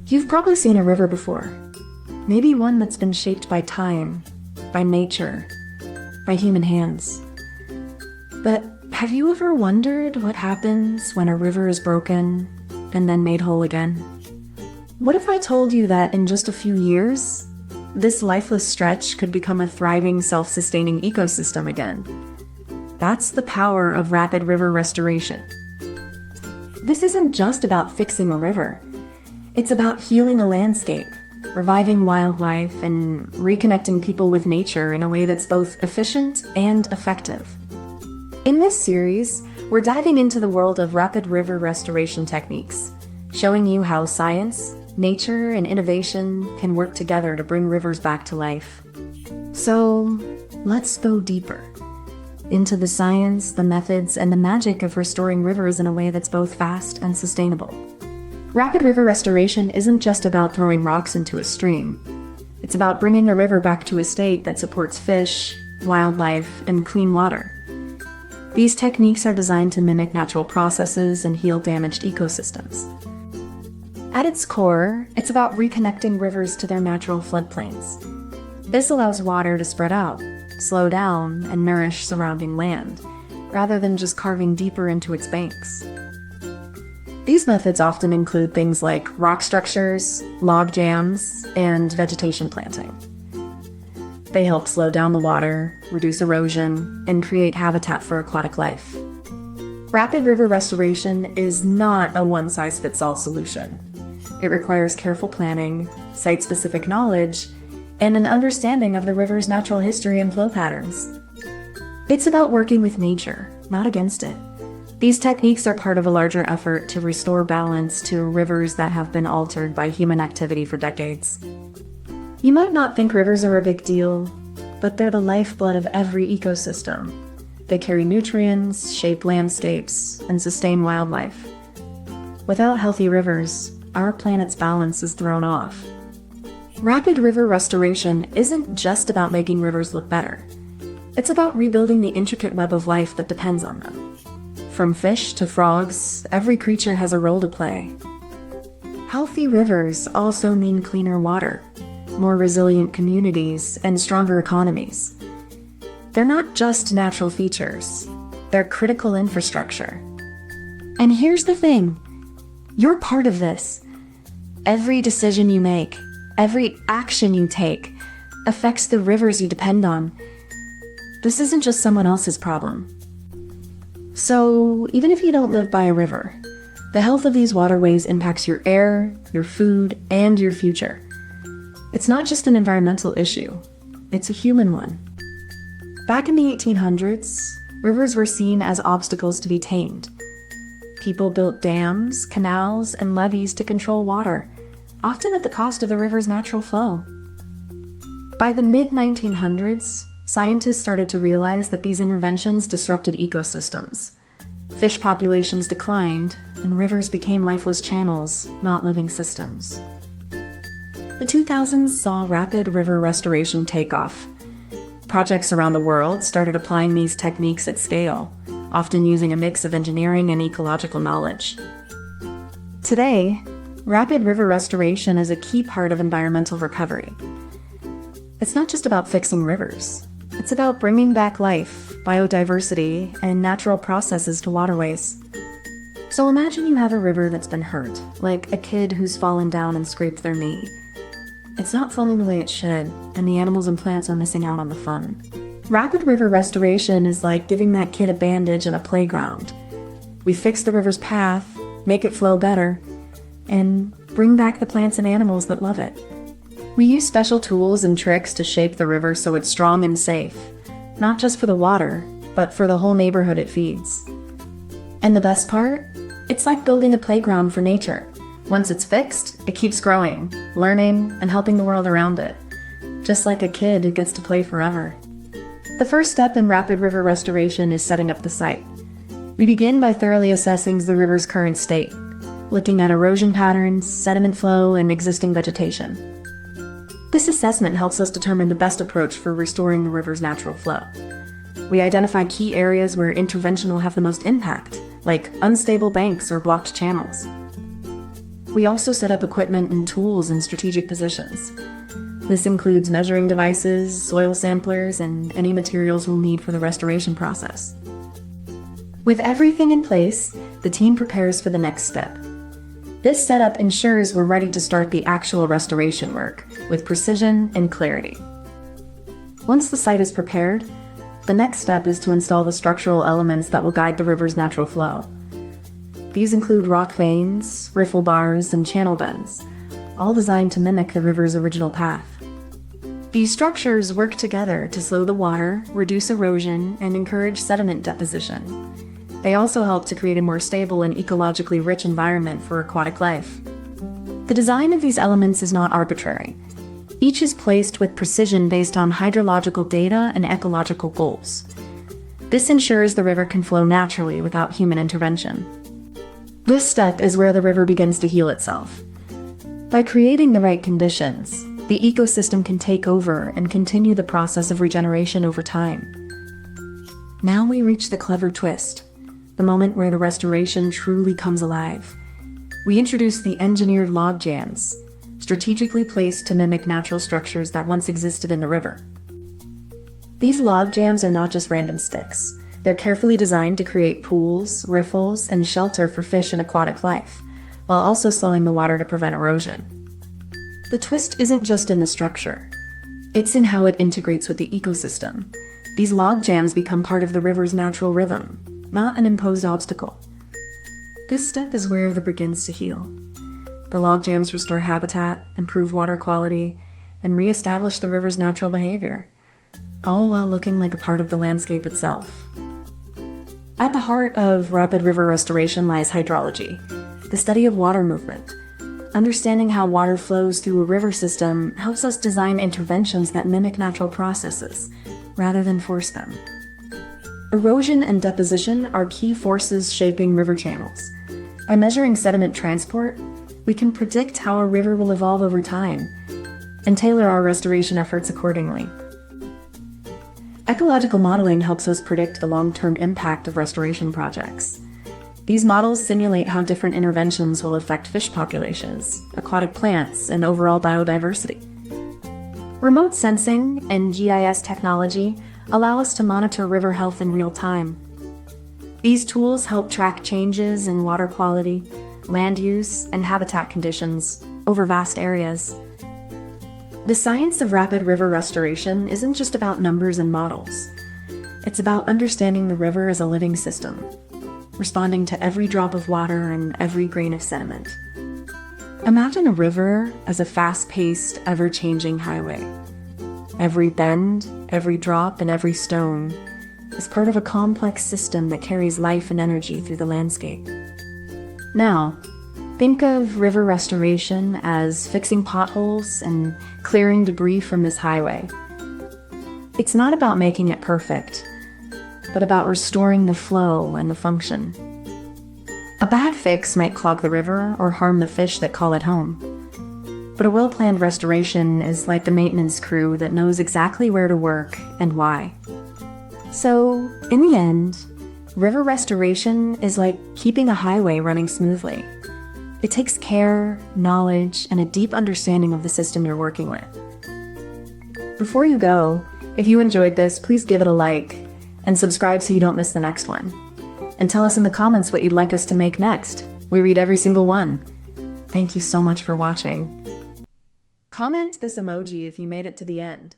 You've probably seen a river before. Maybe one that's been shaped by time, by nature, by human hands. But have you ever wondered what happens when a river is broken and then made whole again? What if I told you that in just a few years, this lifeless stretch could become a thriving, self-sustaining ecosystem again? That's the power of rapid river restoration. This isn't just about fixing a river. It's about healing a landscape, reviving wildlife, and reconnecting people with nature in a way that's both efficient and effective. In this series, we're diving into the world of rapid river restoration techniques, showing you how science, nature, and innovation can work together to bring rivers back to life. So, let's go deeper into the science, the methods, and the magic of restoring rivers in a way that's both fast and sustainable. Rapid river restoration isn't just about throwing rocks into a stream. It's about bringing a river back to a state that supports fish, wildlife, and clean water. These techniques are designed to mimic natural processes and heal damaged ecosystems. At its core, it's about reconnecting rivers to their natural floodplains. This allows water to spread out, slow down, and nourish surrounding land, rather than just carving deeper into its banks. These methods often include things like rock structures, log jams, and vegetation planting. They help slow down the water, reduce erosion, and create habitat for aquatic life. Rapid river restoration is not a one-size-fits-all solution. It requires careful planning, site-specific knowledge, and an understanding of the river's natural history and flow patterns. It's about working with nature, not against it. These techniques are part of a larger effort to restore balance to rivers that have been altered by human activity for decades. You might not think rivers are a big deal, but they're the lifeblood of every ecosystem. They carry nutrients, shape landscapes, and sustain wildlife. Without healthy rivers, our planet's balance is thrown off. Rapid river restoration isn't just about making rivers look better. It's about rebuilding the intricate web of life that depends on them. From fish to frogs, every creature has a role to play. Healthy rivers also mean cleaner water, more resilient communities, and stronger economies. They're not just natural features, they're critical infrastructure. And here's the thing, you're part of this. Every decision you make, every action you take, affects the rivers you depend on. This isn't just someone else's problem. So, even if you don't live by a river, the health of these waterways impacts your air, your food, and your future. It's not just an environmental issue, it's a human one. Back in the 1800s, rivers were seen as obstacles to be tamed. People built dams, canals, and levees to control water, often at the cost of the river's natural flow. By the mid-1900s, scientists started to realize that these interventions disrupted ecosystems. Fish populations declined, and rivers became lifeless channels, not living systems. The 2000s saw rapid river restoration take off. Projects around the world started applying these techniques at scale, often using a mix of engineering and ecological knowledge. Today, rapid river restoration is a key part of environmental recovery. It's not just about fixing rivers. It's about bringing back life, biodiversity, and natural processes to waterways. So imagine you have a river that's been hurt, like a kid who's fallen down and scraped their knee. It's not flowing the way it should, and the animals and plants are missing out on the fun. Rapid river restoration is like giving that kid a bandage and a playground. We fix the river's path, make it flow better, and bring back the plants and animals that love it. We use special tools and tricks to shape the river so it's strong and safe, not just for the water, but for the whole neighborhood it feeds. And the best part? It's like building a playground for nature. Once it's fixed, it keeps growing, learning, and helping the world around it. Just like a kid who gets to play forever. The first step in rapid river restoration is setting up the site. We begin by thoroughly assessing the river's current state, looking at erosion patterns, sediment flow, and existing vegetation. This assessment helps us determine the best approach for restoring the river's natural flow. We identify key areas where intervention will have the most impact, like unstable banks or blocked channels. We also set up equipment and tools in strategic positions. This includes measuring devices, soil samplers, and any materials we'll need for the restoration process. With everything in place, the team prepares for the next step. This setup ensures we're ready to start the actual restoration work with precision and clarity. Once the site is prepared, the next step is to install the structural elements that will guide the river's natural flow. These include rock veins, riffle bars, and channel bends, all designed to mimic the river's original path. These structures work together to slow the water, reduce erosion, and encourage sediment deposition. They also help to create a more stable and ecologically rich environment for aquatic life. The design of these elements is not arbitrary. Each is placed with precision based on hydrological data and ecological goals. This ensures the river can flow naturally without human intervention. This step is where the river begins to heal itself. By creating the right conditions, the ecosystem can take over and continue the process of regeneration over time. Now we reach the clever twist, the moment where the restoration truly comes alive. We introduce the engineered log jams, strategically placed to mimic natural structures that once existed in the river. These log jams are not just random sticks. They're carefully designed to create pools, riffles, and shelter for fish and aquatic life, while also slowing the water to prevent erosion. The twist isn't just in the structure. It's in how it integrates with the ecosystem. These log jams become part of the river's natural rhythm, not an imposed obstacle. This step is where the river begins to heal. The log jams restore habitat, improve water quality, and re-establish the river's natural behavior, all while looking like a part of the landscape itself. At the heart of rapid river restoration lies hydrology, the study of water movement. Understanding how water flows through a river system helps us design interventions that mimic natural processes, rather than force them. Erosion and deposition are key forces shaping river channels. By measuring sediment transport, we can predict how a river will evolve over time and tailor our restoration efforts accordingly. Ecological modeling helps us predict the long-term impact of restoration projects. These models simulate how different interventions will affect fish populations, aquatic plants, and overall biodiversity. Remote sensing and GIS technology allow us to monitor river health in real time. These tools help track changes in water quality, land use, and habitat conditions over vast areas. The science of rapid river restoration isn't just about numbers and models. It's about understanding the river as a living system, responding to every drop of water and every grain of sediment. Imagine a river as a fast-paced, ever-changing highway. Every bend, every drop, and every stone is part of a complex system that carries life and energy through the landscape. Now, think of river restoration as fixing potholes and clearing debris from this highway. It's not about making it perfect, but about restoring the flow and the function. A bad fix might clog the river or harm the fish that call it home. But a well-planned restoration is like the maintenance crew that knows exactly where to work and why. So, in the end, river restoration is like keeping a highway running smoothly. It takes care, knowledge, and a deep understanding of the system you're working with. Before you go, if you enjoyed this, please give it a like and subscribe so you don't miss the next one. And tell us in the comments what you'd like us to make next. We read every single one. Thank you so much for watching. Comment this emoji if you made it to the end.